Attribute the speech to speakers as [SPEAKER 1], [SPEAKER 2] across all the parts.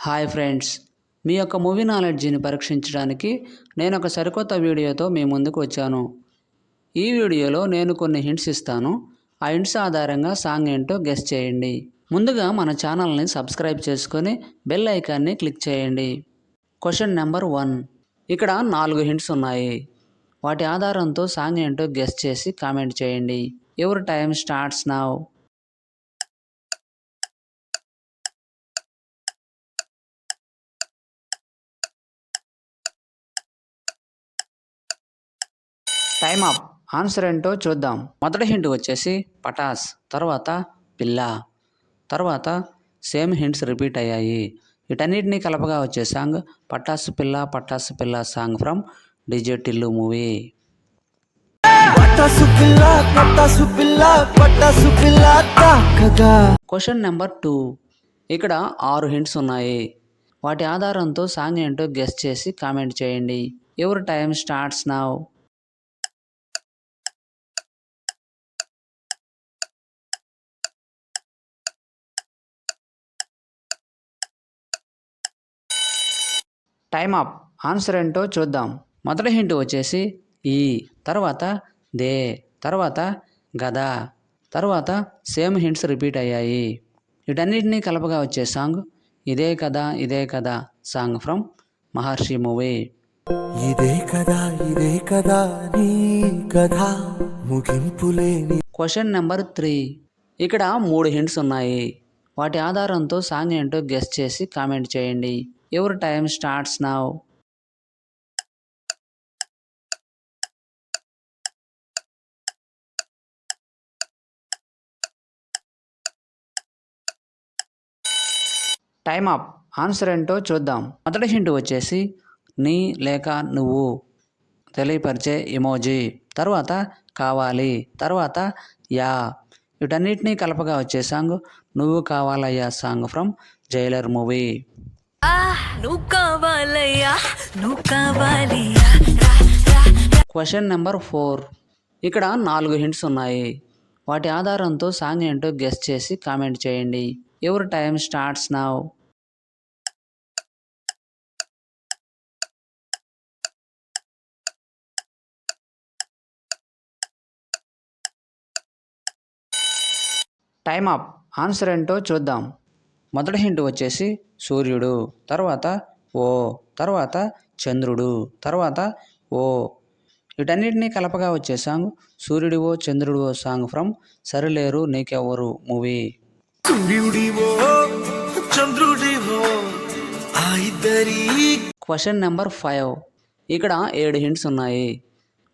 [SPEAKER 1] Hi friends, మీ యొక్క movie నాలెడ్జిని పరీక్షించడానికి నేను ఒక సరికొత్త వీడియోతో మీ ముందుకు వచ్చాను. ఈ వీడియోలో నేను కొన్ని హింట్స్ ఇస్తాను. ఆ హింట్స్ ఆధారంగా సాంగ్ ఏంటో గెస్ చేయండి. ముందుగా మన ఛానల్ని సబ్స్క్రైబ్ చేసుకొని బెల్ ఐకాన్ని క్లిక్ చేయండి. Question number 1. ఇక్కడ 4 హింట్స్ ఉన్నాయి. వాటి ఆధారంతో సాంగ్ ఏంటో గెస్ చేసి కామెంట్ చేయండి. Your time starts now. Time up. Answer ఏంటో చూద్దాం. మొదటి హింట్ వచ్చేసి పటాస్, తర్వాత పిల్ల, తర్వాత సేమ్ హింట్స్ రిపీట్ అయ్యాయి. వీటన్నిటినీ కలపగా వచ్చే సాంగ్ పటాసు పిల్ల song from DJ Tillu movie. Question number 2. ఇక్కడ 6 హింట్స్ ఉన్నాయి. వాటి ఆధారంతో సాంగ్ ఏంటో గెస్ చేసి కామెంట్ చేయండి. Your time starts now. Time up. Answer ఏంటో చూద్దాం. మొదటి హింట్ వచ్చేసి ఈ, తర్వాత దే, తర్వాత గద, తర్వాత సేమ్ హింట్స్ రిపీట్ అయ్యాయి. వీటన్నిటినీ కలపగా వచ్చే సాంగ్ ఇదే కదా song from Maharshi movie. Question number 3. ఇక్కడ 3 హింట్స్ ఉన్నాయి. వాటి ఆధారంతో సాంగ్ ఏంటో గెస్ చేసి కామెంట్ చేయండి. Your time starts now. Time up. Answer ఏంటో చూద్దాం. మొదటి హింట్ వచ్చేసి నీ లేక నువ్వు తెలియపరిచే ఇమోజీ, తర్వాత కావాలి, తర్వాత యా. వీటన్నిటినీ కలపగా వచ్చే సాంగ్ నువ్వు కావాలయ్యా song from Jailer movie. Question number 4. ఇక్కడ 4 హింట్స్ ఉన్నాయి. వాటి ఆధారంతో సాంగ్ ఏంటో గెస్ చేసి కామెంట్ చేయండి. Your time starts now. Time up. Answer ఏంటో చూద్దాం. మొదటి హింట్ వచ్చేసి సూర్యుడు, తర్వాత ఓ, తర్వాత చంద్రుడు, తర్వాత ఓ. వీటన్నిటినీ కలపగా వచ్చే సాంగ్ సూర్యుడివో చంద్రుడివో song from Sarileru Neekevvaru movie. Question number 5. ఇక్కడ 7 హింట్స్ ఉన్నాయి.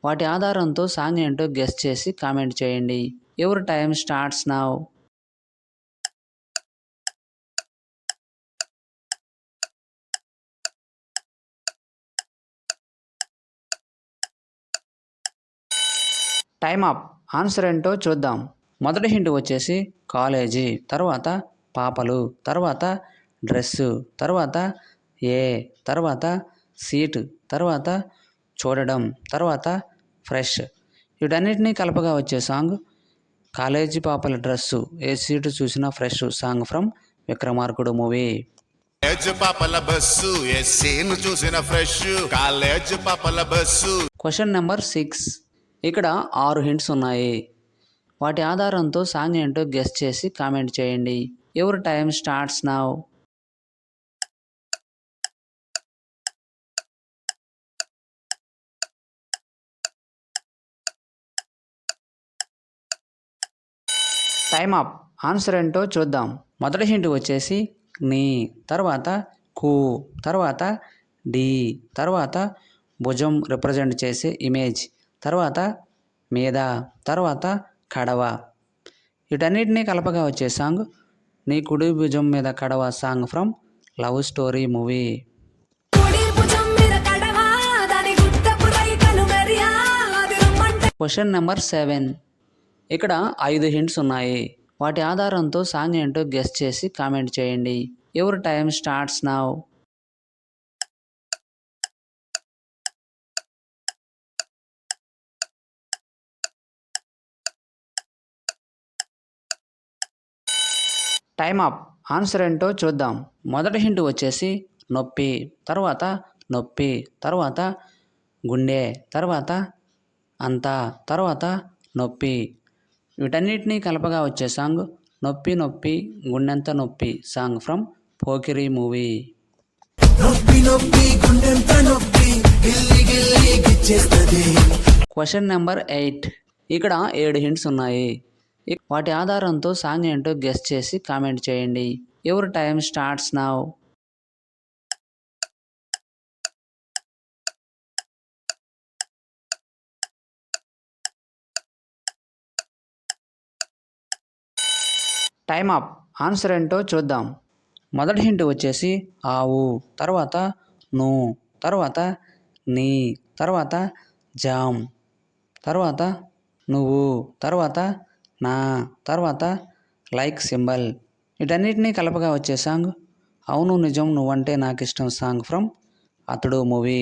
[SPEAKER 1] వాటి ఆధారంతో సాంగ్ ఏంటో గెస్ చేసి కామెంట్ చేయండి. Your time starts now. Time up. Answer ఏంటో చూద్దాం. మొదటి హింట్ వచ్చేసి కాలేజీ, తర్వాత పాపలు, తర్వాత డ్రెస్సు, తర్వాత ఏ, తర్వాత సీట్, తర్వాత చూడడం, తర్వాత ఫ్రెష్. వీటన్నిటినీ కలపగా వచ్చే సాంగ్ కాలేజీ పాపల డ్రెస్సు, ఏ సీటు చూసినా fresh song from Vikramarkudu movie. Question number 6. ఇక్కడ 6 హింట్స్ ఉన్నాయి. వాటి ఆధారంతో సాంగ్ ఏంటో గెస్ చేసి కామెంట్ చేయండి. Your time starts now. Time up. Answer ఏంటో చూద్దాం. మొదటి హింట్ వచ్చేసి నీ, తర్వాత కు, తర్వాత డి, తర్వాత భుజం రిప్రజెంట్ చేసే ఇమేజ్, తర్వాత మీద, తర్వాత కడవ. వీటన్నిటినీ కలపగా వచ్చే సాంగ్ నీ కుడి భుజం మీద కడవ song from Love Story movie. Question number 7. ఇక్కడ 5 హింట్స్ ఉన్నాయి. వాటి ఆధారంతో సాంగ్ ఏంటో గెస్ చేసి కామెంట్ చేయండి. Your time starts now. Time up. Answer ఏంటో చూద్దాం. మొదటి హింట్ వచ్చేసి నొప్పి, తర్వాత నొప్పి, తర్వాత గుండె, తర్వాత అంతా, తర్వాత నొప్పి. వీటన్నిటినీ కలపగా వచ్చే సాంగ్ నొప్పి నొప్పి గుండెంత నొప్పి song from Pokiri movie. Question number 8. ఇక్కడ 7 హింట్స్ ఉన్నాయి. వాటి ఆధారంతో సాంగ్ ఏంటో గెస్ చేసి కామెంట్ చేయండి. Your time starts now. Time up. Answer ఏంటో చూద్దాం. మొదటి హింట్ వచ్చేసి ఆవు, తర్వాత ను, తర్వాత నీ, తర్వాత జామ్, తర్వాత నువ్వు, తర్వాత నా, తర్వాత లైక్ సింబల్. వీటన్నిటినీ కలపగా వచ్చే సాంగ్ అవును నిజం నువ్వంటే నాకు ఇష్టం సాంగ్ ఫ్రమ్ అతడు మూవీ.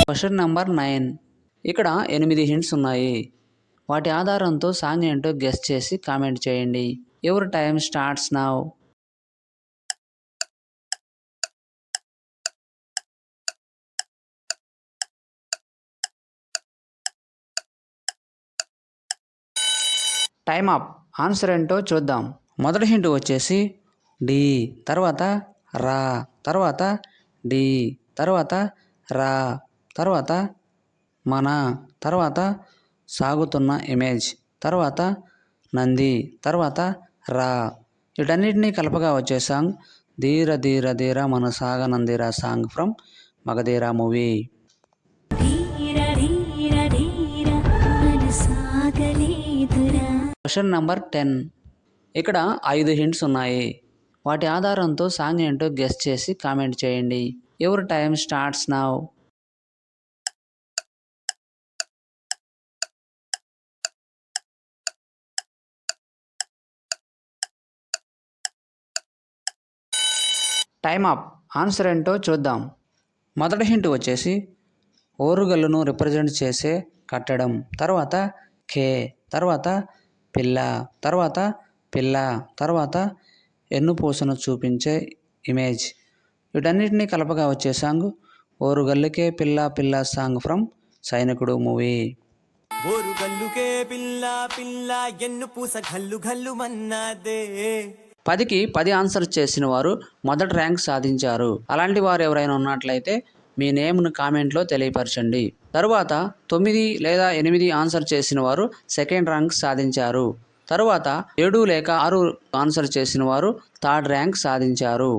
[SPEAKER 1] Question number 9. ఇక్కడ 8 హింట్స్ ఉన్నాయి. వాటి ఆధారంతో సాంగ్ ఏంటో గెస్ చేసి కామెంట్ చేయండి. Your time starts now. Time up. Answer ఏంటో చూద్దాం. మొదటి హింట్ వచ్చేసి డి, తర్వాత రా, తర్వాత డి, తర్వాత రా, తర్వాత మన, తర్వాత సాగుతున్న ఇమేజ్, తర్వాత నంది, తర్వాత రా. వీటన్నిటినీ కలపగా వచ్చే సాంగ్ ధీర ధీర ధీర మన సాగనందిరా song from Magadheera movie. Question number 10. ఇక్కడ 5 హింట్స్ ఉన్నాయి. వాటి ఆధారంతో సాంగ్ ఏంటో గెస్ చేసి కామెంట్ చేయండి. Your time starts now. Time up. Answer ఏంటో చూద్దాం. మొదటి హింట్ వచ్చేసి ఓరుగల్లును రిప్రజెంట్ చేసే కట్టడం, తర్వాత కే, తర్వాత పిల్ల, తర్వాత పిల్ల, తర్వాత ఎన్నుపూసను చూపించే ఇమేజ్. వీటన్నిటినీ కలపగా వచ్చే సాంగ్ ఓరుగల్లుకే పిల్ల పిల్ల సాంగ్ ఫ్రమ్ సైనికుడు మూవీ. ఓరుగల్లుకే పిల్ల పిల్ల ఎన్నుపూస గల్లు గల్లు మన్నాదే. 10కి 10 ఆన్సర్ చేసిన వారు మొదటి ర్యాంక్ సాధించారు. అలాంటి వారు ఎవరైనా ఉన్నట్లయితే మీ నేమ్ను కామెంట్లో తెలియపరచండి. తరువాత 9 లేదా 8 ఆన్సర్ చేసిన వారు సెకండ్ ర్యాంక్ సాధించారు. తరువాత 7 లేక 6 ఆన్సర్ చేసిన వారు థర్డ్ ర్యాంక్ సాధించారు.